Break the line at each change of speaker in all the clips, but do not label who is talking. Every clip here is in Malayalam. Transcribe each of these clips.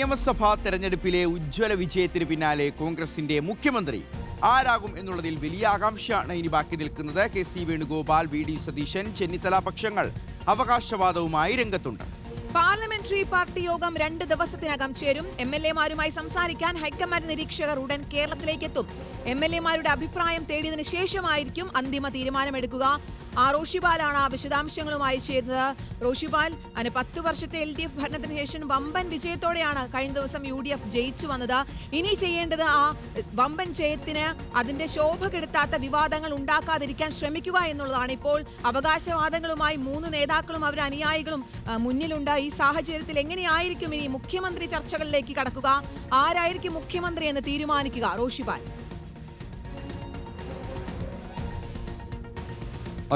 നിയമസഭാ തെരഞ്ഞെടുപ്പിലെ ഉജ്ജ്വല വിജയത്തിന് പിന്നാലെ കോൺഗ്രസിന്റെ മുഖ്യമന്ത്രി ആരാകും എന്നുള്ളതിൽ വലിയ ആകാംക്ഷയാണ് ഇനി ബാക്കി നിൽക്കുന്നത്. കെ.സി. വേണുഗോപാൽ, വി.ഡി. സതീശൻ, ചെന്നിത്തല പക്ഷങ്ങൾ അവകാശവാദവുമായി രംഗത്തുണ്ട്.
പാർലമെന്ററി പാർട്ടി യോഗം 2 ദിവസത്തിനകം ചേരും. MLA-മാരുമായി സംസാരിക്കാൻ ഹൈക്കമാൻഡ് നിരീക്ഷകർ ഉടൻ കേരളത്തിലേക്ക് എത്തും. MLA-മാരുടെ അഭിപ്രായം തേടിയതിനു ശേഷമായിരിക്കും അന്തിമ തീരുമാനമെടുക്കുക. റോഷിപാലാണ് വിശദാംശങ്ങളുമായി ചേരുന്നത്. റോഷിപാൽ, 10 വർഷത്തെ LDF ഭരണത്തിന് ശേഷം വമ്പൻ വിജയത്തോടെയാണ് കഴിഞ്ഞ ദിവസം UDF ജയിച്ചു വന്നത്. ഇനി ചെയ്യേണ്ടത് ആ വമ്പൻ ജയത്തിന് അതിന്റെ ശോഭ കെടുത്താത്ത വിവാദങ്ങൾ ഉണ്ടാക്കാതിരിക്കാൻ ശ്രമിക്കുക എന്നുള്ളതാണ്. ഇപ്പോൾ അവകാശവാദങ്ങളുമായി 3 നേതാക്കളും അവരുടെ അനുയായികളും മുന്നിലുണ്ട്. ഈ സാഹചര്യത്തിൽ എങ്ങനെയായിരിക്കും ഇനി മുഖ്യമന്ത്രി ചർച്ചകളിലേക്ക് കടക്കുക? ആരായിരിക്കും മുഖ്യമന്ത്രി എന്ന് തീരുമാനിക്കുക? റോഷിപാൽ.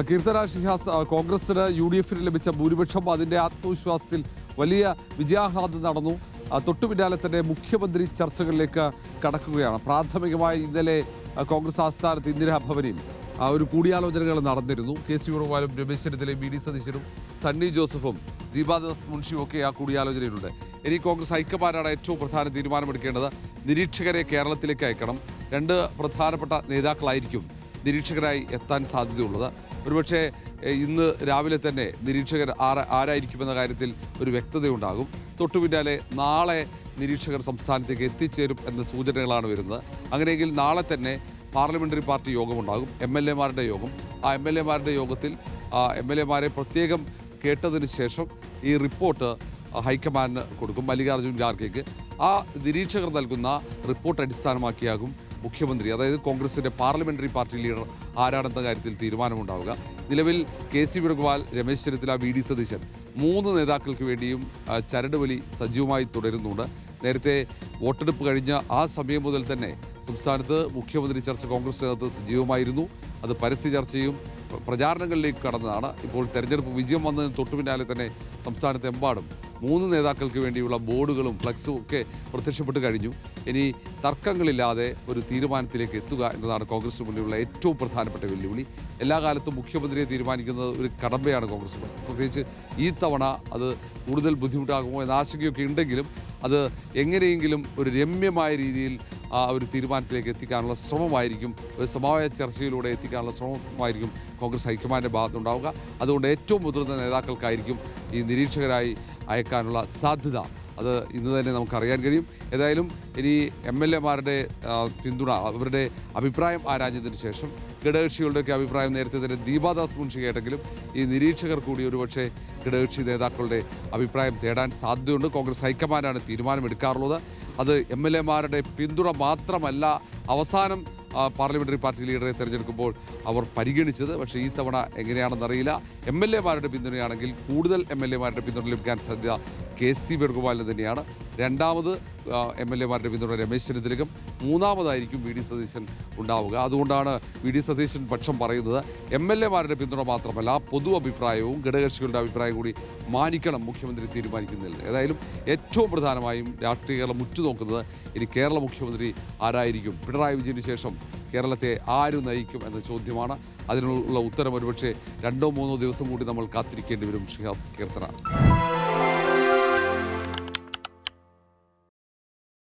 കീർത്തന ഷിഹാസ്, കോൺഗ്രസിന് UDF-ന് ലഭിച്ച ഭൂരിപക്ഷം അതിൻ്റെ ആത്മവിശ്വാസത്തിൽ വലിയ വിജയാഹ്ലാദം നടന്നു. തൊട്ടു പിന്നാലെ തന്നെ മുഖ്യമന്ത്രി ചർച്ചകളിലേക്ക് കടക്കുകയാണ്. പ്രാഥമികമായി ഇന്നലെ കോൺഗ്രസ് ആസ്ഥാനത്ത് ഇന്ദിരാഭവനിൽ ഒരു കൂടിയാലോചനകൾ നടന്നിരുന്നു. കെ.സി. വേണുഗോപാലും രമേശ് ചെന്നിത്തലയും വി.ഡി. സതീശനും സണ്ണി ജോസഫും ദീപാദാസ് മുൻഷിയും ഒക്കെ ആ കൂടിയാലോചനയിലുണ്ട്. ഇനി കോൺഗ്രസ് ഹൈക്കമാൻഡാണ് ഏറ്റവും പ്രധാന തീരുമാനമെടുക്കേണ്ടത്. നിരീക്ഷകരെ കേരളത്തിലേക്ക് അയക്കണം. 2 പ്രധാനപ്പെട്ട നേതാക്കളായിരിക്കും നിരീക്ഷകരായി എത്താൻ സാധ്യതയുള്ളത്. ഒരുപക്ഷെ ഇന്ന് രാവിലെ തന്നെ നിരീക്ഷകർ ആരായിരിക്കുമെന്ന കാര്യത്തിൽ ഒരു വ്യക്തതയുണ്ടാകും. തൊട്ടു പിന്നാലെ നാളെ നിരീക്ഷകർ സംസ്ഥാനത്തേക്ക് എത്തിച്ചേരും എന്ന സൂചനകളാണ് വരുന്നത്. അങ്ങനെയെങ്കിൽ നാളെ തന്നെ പാർലമെൻ്ററി പാർട്ടി യോഗമുണ്ടാകും, MLA-മാരുടെ യോഗം. ആ MLA-മാരുടെ യോഗത്തിൽ MLA-മാരെ പ്രത്യേകം കേട്ടതിന് ശേഷം ഈ റിപ്പോർട്ട് ഹൈക്കമാൻഡിന് കൊടുക്കും, മല്ലികാർജ്ജുൻ ഖാർഗെക്ക്. ആ നിരീക്ഷകർ നൽകുന്ന റിപ്പോർട്ട് അടിസ്ഥാനമാക്കിയാകും മുഖ്യമന്ത്രി, അതായത് കോൺഗ്രസിൻ്റെ പാർലമെൻ്ററി പാർട്ടി ലീഡർ ആരാണെന്ന കാര്യത്തിൽ തീരുമാനമുണ്ടാവുക. നിലവിൽ കെ.സി. വേണുഗോപാൽ, രമേശ് ചെന്നിത്തല, വി.ഡി. സതീശൻ 3 നേതാക്കൾക്ക് വേണ്ടിയും ചരടുവലി സജീവമായി തുടരുന്നുണ്ട്. നേരത്തെ വോട്ടെടുപ്പ് കഴിഞ്ഞ ആ സമയം മുതൽ തന്നെ സംസ്ഥാനത്ത് മുഖ്യമന്ത്രി ചർച്ച കോൺഗ്രസിനകത്ത് സജീവമായിരുന്നു. അത് പരസ്യ ചർച്ചയും പ്രചാരണങ്ങളിലേക്ക് കടന്നതാണ്. ഇപ്പോൾ തെരഞ്ഞെടുപ്പ് വിജയം വന്നതിന് തൊട്ടു പിന്നാലെ തന്നെ സംസ്ഥാനത്തെമ്പാടും 3 നേതാക്കൾക്ക് വേണ്ടിയുള്ള ബോർഡുകളും ഫ്ലക്സും ഒക്കെ പ്രത്യക്ഷപ്പെട്ട് കഴിഞ്ഞു. ഇനി തർക്കങ്ങളില്ലാതെ ഒരു തീരുമാനത്തിലേക്ക് എത്തുക എന്നതാണ് കോൺഗ്രസിന് മുന്നിലുള്ള ഏറ്റവും പ്രധാനപ്പെട്ട വെല്ലുവിളി. എല്ലാ കാലത്തും മുഖ്യമന്ത്രിയെ തീരുമാനിക്കുന്നത് ഒരു കടമ്പയാണ് കോൺഗ്രസിന്. പ്രത്യേകിച്ച് ഈ തവണ അത് കൂടുതൽ ബുദ്ധിമുട്ടാകുമോ എന്ന ആശങ്കയൊക്കെ ഉണ്ടെങ്കിലും അത് എങ്ങനെയെങ്കിലും ഒരു രമ്യമായ രീതിയിൽ ഒരു തീരുമാനത്തിലേക്ക് എത്തിക്കാനുള്ള ശ്രമമായിരിക്കും, ഒരു സമവായ ചർച്ചയിലൂടെ എത്തിക്കാനുള്ള ശ്രമമായിരിക്കും കോൺഗ്രസ് ഹൈക്കമാൻഡിൻ്റെ ഭാഗത്തുണ്ടാവുക. അതുകൊണ്ട് ഏറ്റവും മുതിർന്ന നേതാക്കൾക്കായിരിക്കും ഈ നിരീക്ഷകരായി അയക്കാനുള്ള സാധ്യത. അത് ഇന്ന് തന്നെ നമുക്കറിയാൻ കഴിയും. ഏതായാലും ഇനി MLA-മാരുടെ പിന്തുണ, അവരുടെ അഭിപ്രായം ആരാഞ്ഞതിന് ശേഷം ഘടകകക്ഷികളുടെയൊക്കെ അഭിപ്രായം നേരത്തെ തന്നെ ദീപാദാസ് മുൻഷി കേട്ടെങ്കിലും ഈ നിരീക്ഷകർ കൂടി ഒരുപക്ഷെ ഘടകകക്ഷി നേതാക്കളുടെ അഭിപ്രായം തേടാൻ സാധ്യതയുണ്ട്. കോൺഗ്രസ് ഹൈക്കമാൻഡാണ് തീരുമാനമെടുക്കാറുള്ളത്. അത് MLA-മാരുടെ പിന്തുണ മാത്രമല്ല അവസാനം പാർലമെൻ്ററി പാർട്ടി ലീഡറെ തിരഞ്ഞെടുക്കുമ്പോൾ അവർ പരിഗണിച്ചത്. പക്ഷേ ഈ തവണ എങ്ങനെയാണെന്നറിയില്ല. MLA-മാരുടെ പിന്തുണയാണെങ്കിൽ കൂടുതൽ MLA-മാരുടെ പിന്തുണ ലഭിക്കാൻ സാധ്യത കെ.സി. വേണുഗോപാലിന് തന്നെയാണ്. രണ്ടാമത് MLA-മാരുടെ പിന്തുണ രമേശ് ചെന്നിത്തലയ്ക്കും, മൂന്നാമതായിരിക്കും വി.ഡി. സതീശൻ ഉണ്ടാവുക. അതുകൊണ്ടാണ് വി.ഡി. സതീശൻ പക്ഷം പറയുന്നത് MLA-മാരുടെ പിന്തുണ മാത്രമല്ല പൊതു അഭിപ്രായവും ഘടകകക്ഷികളുടെ അഭിപ്രായം കൂടി മാനിക്കണം മുഖ്യമന്ത്രി തീരുമാനിക്കുന്നില്ല. ഏതായാലും ഏറ്റവും പ്രധാനമായും രാഷ്ട്രീയ കേരളം ഉറ്റുനോക്കുന്നത് ഇനി കേരള മുഖ്യമന്ത്രി ആരായിരിക്കും, പിണറായി വിജയന് ശേഷം കേരളത്തെ ആര് നയിക്കും എന്ന ചോദ്യമാണ്. അതിനുള്ള ഉത്തരം ഒരുപക്ഷെ 2-3 ദിവസം കൂടി നമ്മൾ കാത്തിരിക്കേണ്ടി വരും. ഷിഹാസ്, കീർത്തന.